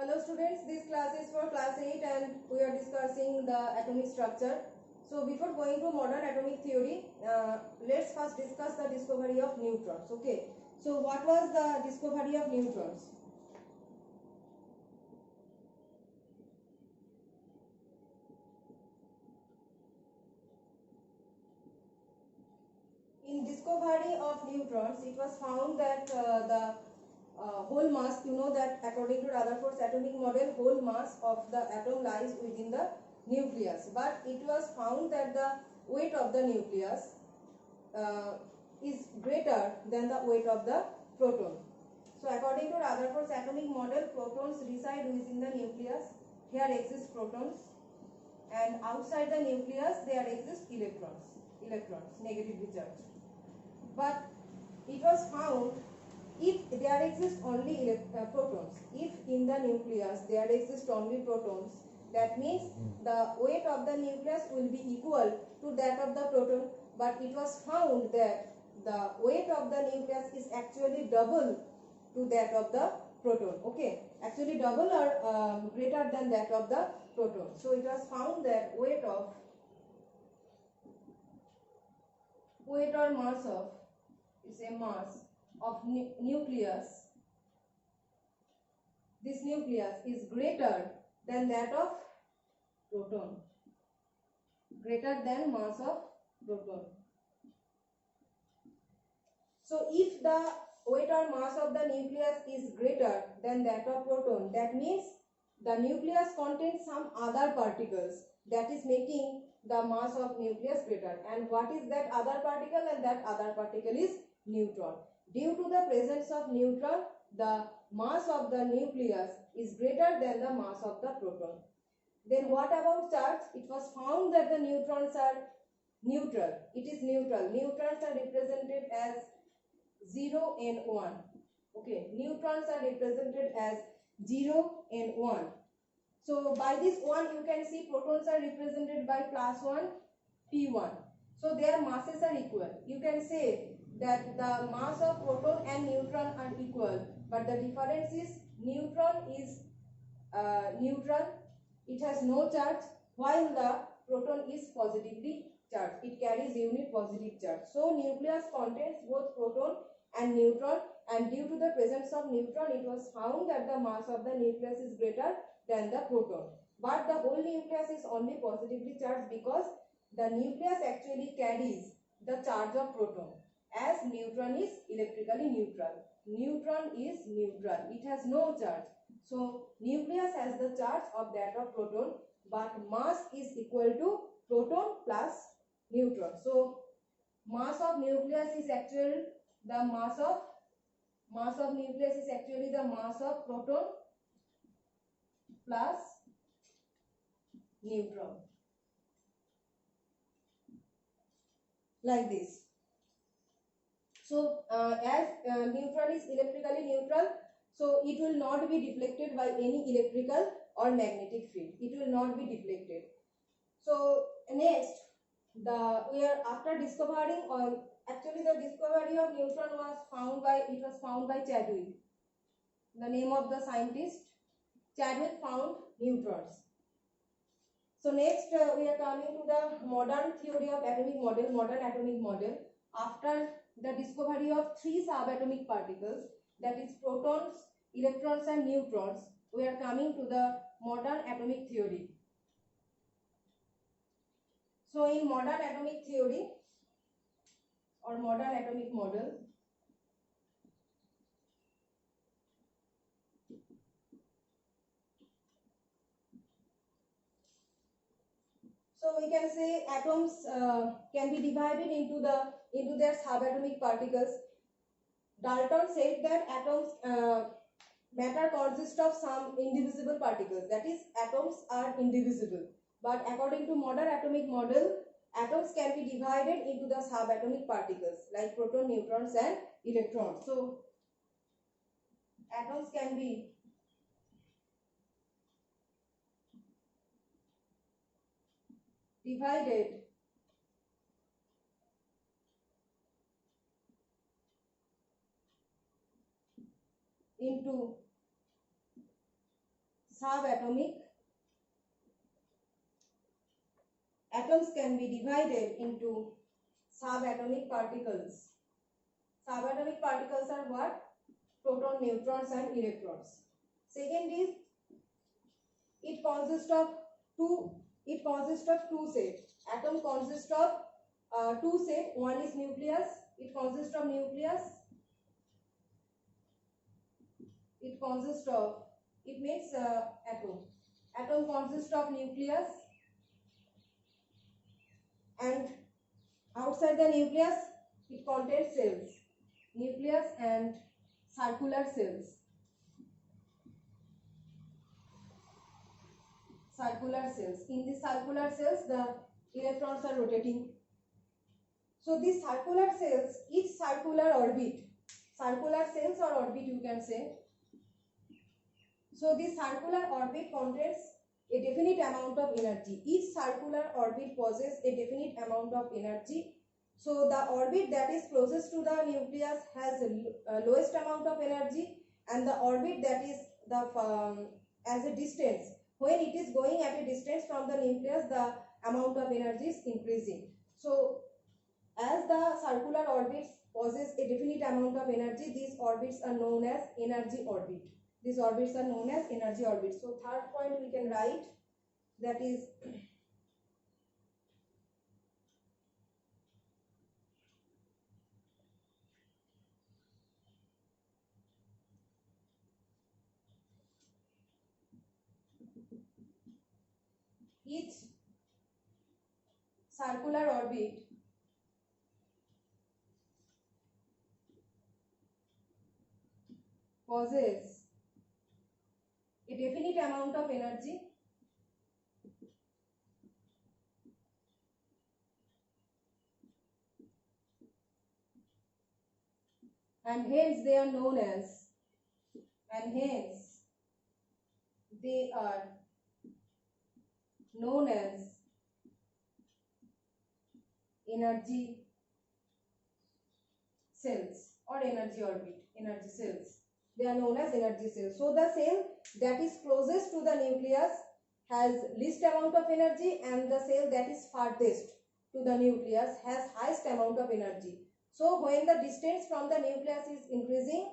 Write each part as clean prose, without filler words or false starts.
Hello students, this class is for class 8 and we are discussing the atomic structure. So before going to modern atomic theory, let's first discuss the discovery of neutrons. Okay, so what was the discovery of neutrons? In discovery of neutrons, it was found that the whole mass, you know that according to Rutherford's atomic model, whole mass of the atom lies within the nucleus. But it was found that the weight of the nucleus is greater than the weight of the proton. So according to Rutherford's atomic model, protons reside within the nucleus. Here exist protons, and outside the nucleus there exist electrons negatively charged. But it was found if there exist only protons, if in the nucleus there exist only protons, that means the weight of the nucleus will be equal to that of the proton. But it was found that the weight of the nucleus is actually double to that of the proton. Okay, actually double or greater than that of the proton. So it was found that weight or mass of, is a mass of nucleus, this nucleus is greater than that of proton, greater than mass of proton. So if the weight or mass of the nucleus is greater than that of proton, that means the nucleus contains some other particles, that is making the mass of nucleus greater. And what is that other particle? And that other particle is neutron. Due to the presence of neutron, the mass of the nucleus is greater than the mass of the proton. Then what about charge? It was found that the neutrons are neutral. It is neutral. Neutrons are represented as 0 and 1. Okay, neutrons are represented as 0 and 1. So by this 1 you can see protons are represented by +1 P1. So their masses are equal. You can say that the mass of proton and neutron are equal, but the difference is neutron is neutral, it has no charge, while the proton is positively charged, it carries unit positive charge. So nucleus contains both proton and neutron, and due to the presence of neutron it was found that the mass of the nucleus is greater than the proton. But the whole nucleus is only positively charged because the nucleus actually carries the charge of proton, as neutron is electrically neutral. Neutron is neutral, it has no charge. So nucleus has the charge of that of proton, but mass is equal to proton plus neutron. So mass of nucleus is actually the mass of nucleus is actually the mass of proton plus neutron, like this. So as neutron is electrically neutral, so it will not be deflected by any electrical or magnetic field. It will not be deflected. So next, we are after discovering, or actually the discovery of neutron was found by Chadwick. The name of the scientist, Chadwick found neutrons. So next we are coming to the modern theory of atomic model, modern atomic model. After the discovery of 3 subatomic particles, that is protons, electrons and neutrons, we are coming to the modern atomic theory. So in modern atomic theory or modern atomic model, so we can say atoms can be divided into their subatomic particles. Dalton said that matter consists of some indivisible particles, that is atoms are indivisible. But according to modern atomic model, atoms can be divided into the subatomic particles like proton, neutrons and electrons. So atoms can be divided into subatomic atoms can be divided into subatomic particles. Subatomic particles are what? Proton, neutrons and electrons. Second is it consists of two sets. Atom consists of two sets. One is nucleus. It consists of nucleus. It makes atom. Atom consists of nucleus, and outside the nucleus it contains cells. Nucleus and circular cells. In the circular cells, the electrons are rotating. So these circular cells, each circular cells or orbit you can say. So this circular orbit contains a definite amount of energy. Each circular orbit possesses a definite amount of energy. So the orbit that is closest to the nucleus has lowest amount of energy, and the orbit that is as a distance, when it is going at a distance from the nucleus, the amount of energy is increasing. So as the circular orbits possess a definite amount of energy, these orbits are known as energy orbit. These orbits are known as energy orbits. So third point we can write, that is each circular orbit possesses a definite amount of energy and hence they are known as energy cells or energy orbit, energy cells. They are known as energy cells. So the cell that is closest to the nucleus has least amount of energy, and the cell that is farthest to the nucleus has highest amount of energy. So when the distance from the nucleus is increasing,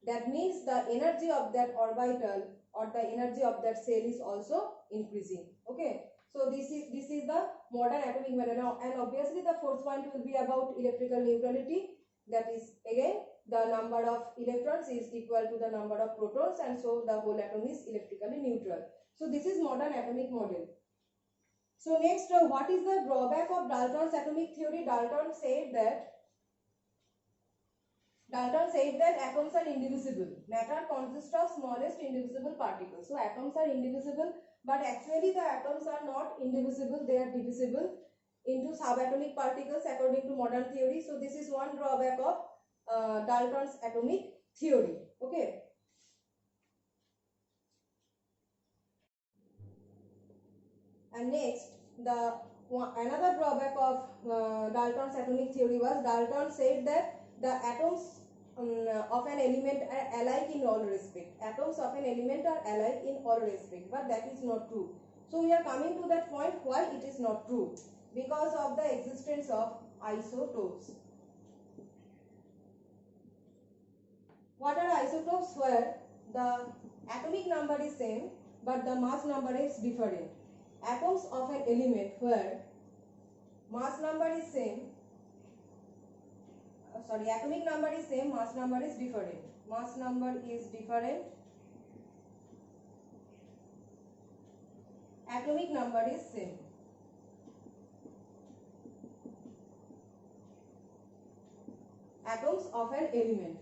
that means the energy of that orbital or the energy of that cell is also increasing. Okay. So this is the modern atomic model. Now, and obviously the fourth point will be about electrical neutrality. That is again the number of electrons is equal to the number of protons, and so the whole atom is electrically neutral. So this is modern atomic model. So next, what is the drawback of Dalton's atomic theory? Dalton said that atoms are indivisible. Matter consists of smallest indivisible particles. So atoms are indivisible, but actually the atoms are not indivisible. They are divisible into subatomic particles according to modern theory. So this is one drawback of Dalton's atomic theory. Okay. And next, another drawback of Dalton's atomic theory was Dalton said that the atoms of an element are alike in all respect. Atoms of an element are alike in all respect, but that is not true. So we are coming to that point why it is not true. Because of the existence of isotopes. What are isotopes? Where the atomic number is same but the mass number is different. Atoms of an element where mass number is same, atomic number is same, mass number is different. Mass number is different, atomic number is same. Atoms of an element.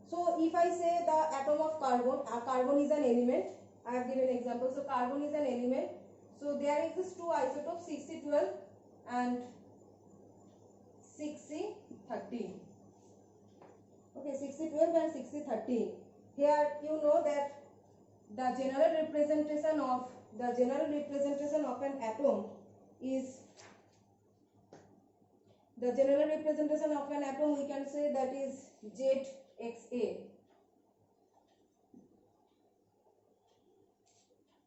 So if I say the atom of carbon, carbon is an element. I have given example. So carbon is an element. So there exists two isotopes, 6C12 and 6C13. Okay, 6C12 and 6C13. Here you know that the general representation of an atom is we can say that is ZXA.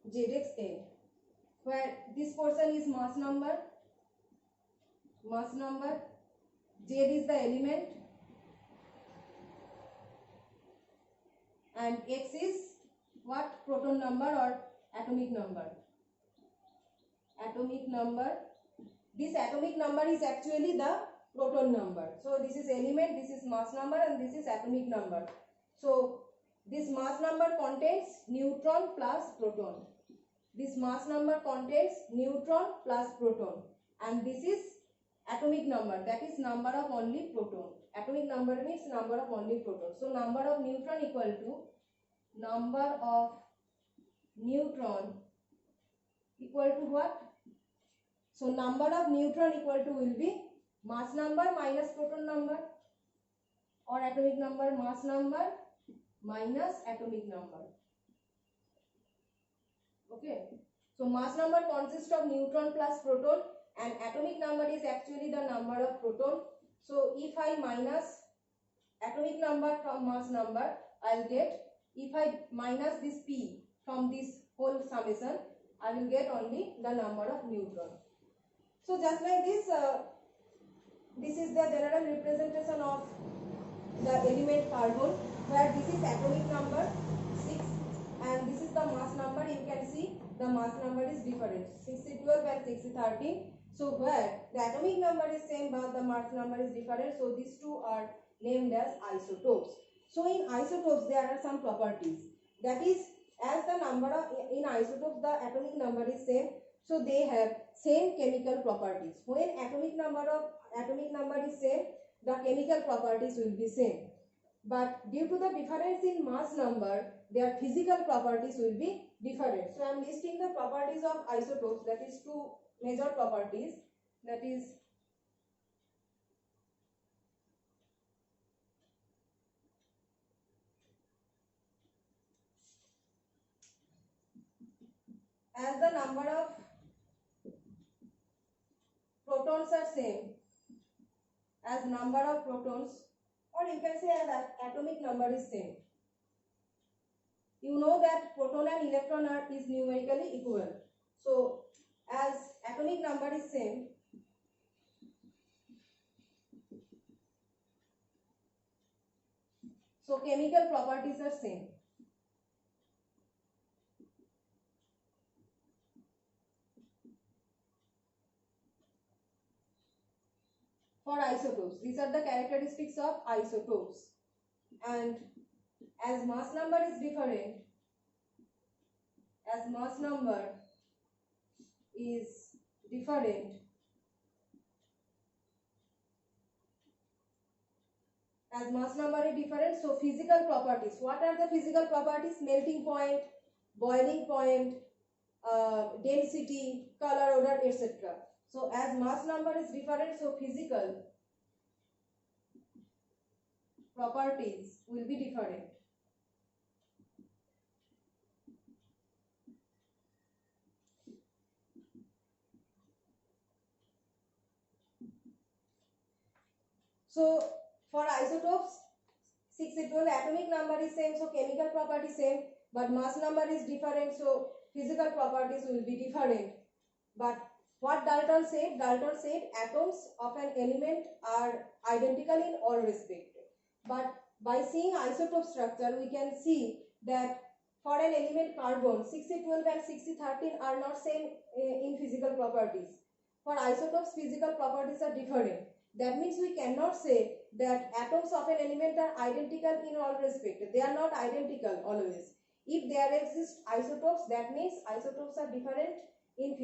Zxl, where this portion is mass number, Z is the element, and X is what? Proton number or atomic number. This atomic number is actually the proton number. So this is element, this is mass number, and this is atomic number. So this mass number contains neutron plus proton. This mass number contains neutron plus proton, and this is atomic number, that is number of only proton. Atomic number means number of only proton. So number of neutron equal to number of neutron equal to what? So number of neutron equal to will be mass number minus proton number, or atomic number, mass number minus atomic number. Okay. So mass number consists of neutron plus proton, and atomic number is actually the number of proton. So if I minus atomic number from mass number, I'll get, if I minus this P from this whole summation, I will get only the number of neutron. So just like this, this is the general representation of the element carbon, where this is atomic number 6 and this is the mass number. You can see the mass number is different, 612 and 613. So where the atomic number is same but the mass number is different, so these two are named as isotopes. So in isotopes there are some properties, that is, as the number of, in isotopes the atomic number is same, so they have same chemical properties. When atomic number is same, the chemical properties will be same. But due to the difference in mass number, their physical properties will be different. So I am listing the properties of isotopes, that is two major properties, that is as the number of protons are same as number of protons, or you can say as atomic number is same. You know that proton and electron is numerically equal. So as atomic number is same, so chemical properties are same. For isotopes, these are the characteristics of isotopes. And as mass number is different, as mass number is different, so physical properties. What are the physical properties? Melting point, boiling point, density, color, odor, etc. So as mass number is different, so physical properties will be different. So for isotopes, 612 atomic number is same, so chemical property same, but mass number is different, so physical properties will be different. But what Dalton said? Dalton said atoms of an element are identical in all respects. But by seeing isotope structure, we can see that for an element carbon, 612 and 613 are not same in physical properties. For isotopes, physical properties are different. That means we cannot say that atoms of an element are identical in all respects. They are not identical always. If there exist isotopes, that means isotopes are different in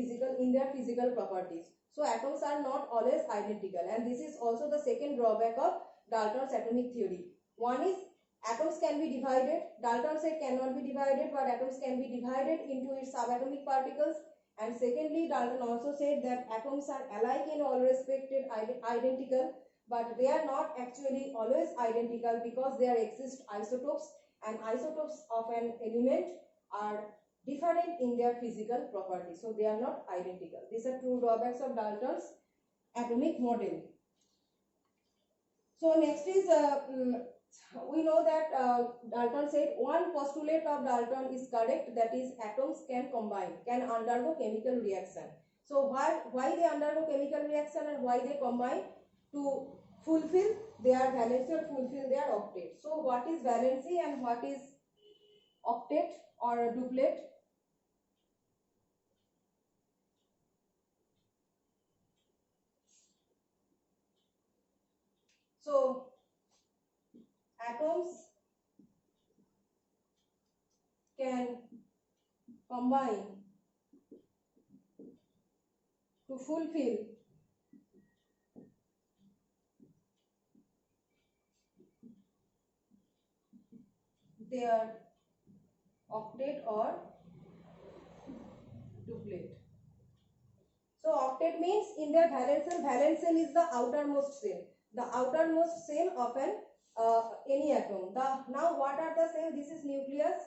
their physical properties. So atoms are not always identical, and this is also the second drawback of Dalton's atomic theory. One is atoms can be divided. Dalton said cannot be divided, but atoms can be divided into its subatomic particles. And secondly, Dalton also said that atoms are alike in all respects, identical, but they are not actually always identical because there exist isotopes, and isotopes of an element are different in their physical properties, so they are not identical. These are two drawbacks of Dalton's atomic model. So next is we know that Dalton said one postulate of Dalton is correct, that is atoms can combine, can undergo chemical reaction. So why they undergo chemical reaction and why they combine? To fulfill their valency or fulfill their octet. So what is valency and what is octet or duplet? So atoms can combine to fulfill their octet or duplet. So octet means in their valence cell is the outermost cell. The outermost cell of an any atom. Now what are the cells? This is nucleus,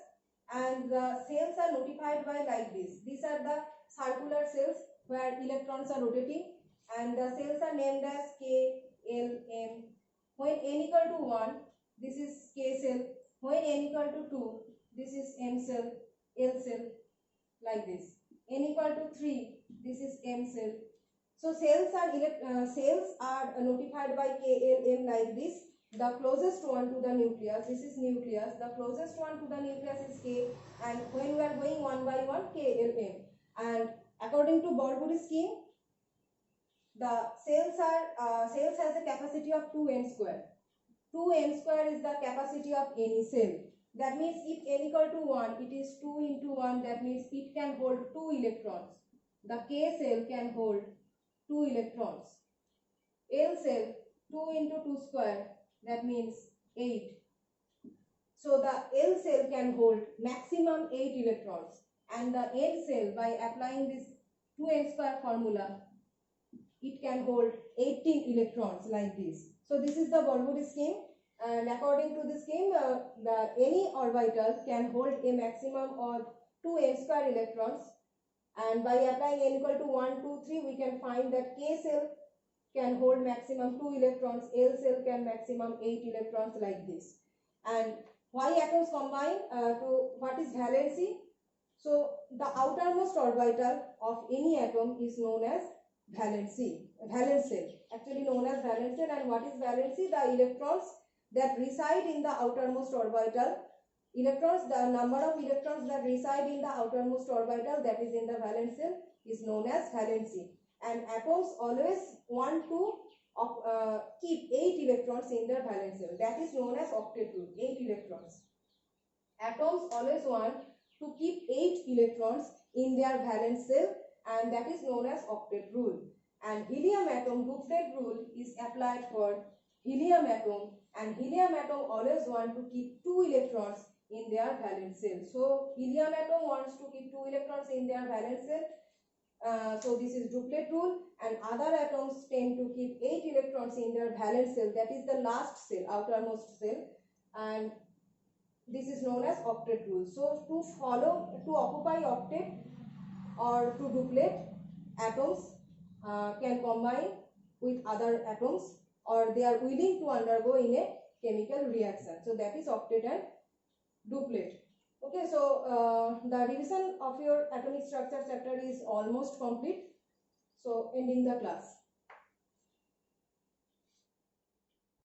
and the cells are notified by like this. These are the circular cells where electrons are rotating, and the cells are named as K, L, M. When n equal to 1, this is K cell. When n equal to 2, this is M cell, L cell, like this. N equal to 3, this is M cell. So cells are notified by K, L, M like this. The closest one to the nucleus, this is nucleus. The closest one to the nucleus is K, and when we are going one by one, K, L, M. And according to Burburi scheme, the cells has a capacity of 2n square. 2n square is the capacity of any cell. That means if n equal to 1, it is 2 into 1. That means it can hold 2 electrons. The K cell can hold 2 electrons. L cell 2 into 2 square, that means 8. So the L cell can hold maximum 8 electrons, and the N cell, by applying this 2n square formula, it can hold 18 electrons like this. So this is the Burburi scheme, and according to the scheme, any orbital can hold a maximum of 2n square electrons, and by applying n equal to 1, 2, 3, we can find that K cell can hold maximum 2 electrons, L cell can maximum 8 electrons like this. And why atoms combine to what is valency? So the outermost orbital of any atom is known as valence cell, actually known as valence cell. And what is valency? The electrons that reside in the outermost orbital, the number of electrons that reside in the outermost orbital, that is in the valence cell, is known as valency. And atoms always want to keep 8 electrons in their valence cell. That is known as octet rule, 8 electrons. Atoms always want to keep 8 electrons in their valence cell, and that is known as octet rule. And helium atom duplet rule is applied for helium atom, and helium atom always want to keep 2 electrons in their valence cell. So helium atom wants to keep 2 electrons in their valence cell. So this is duplet rule, and other atoms tend to keep 8 electrons in their valence cell, that is the last cell, outermost cell, and this is known as octet rule. So to occupy octet or to duplet, atoms can combine with other atoms, or they are willing to undergo in a chemical reaction. So that is octet and duplet. Okay, so the revision of your atomic structure chapter is almost complete. So ending the class.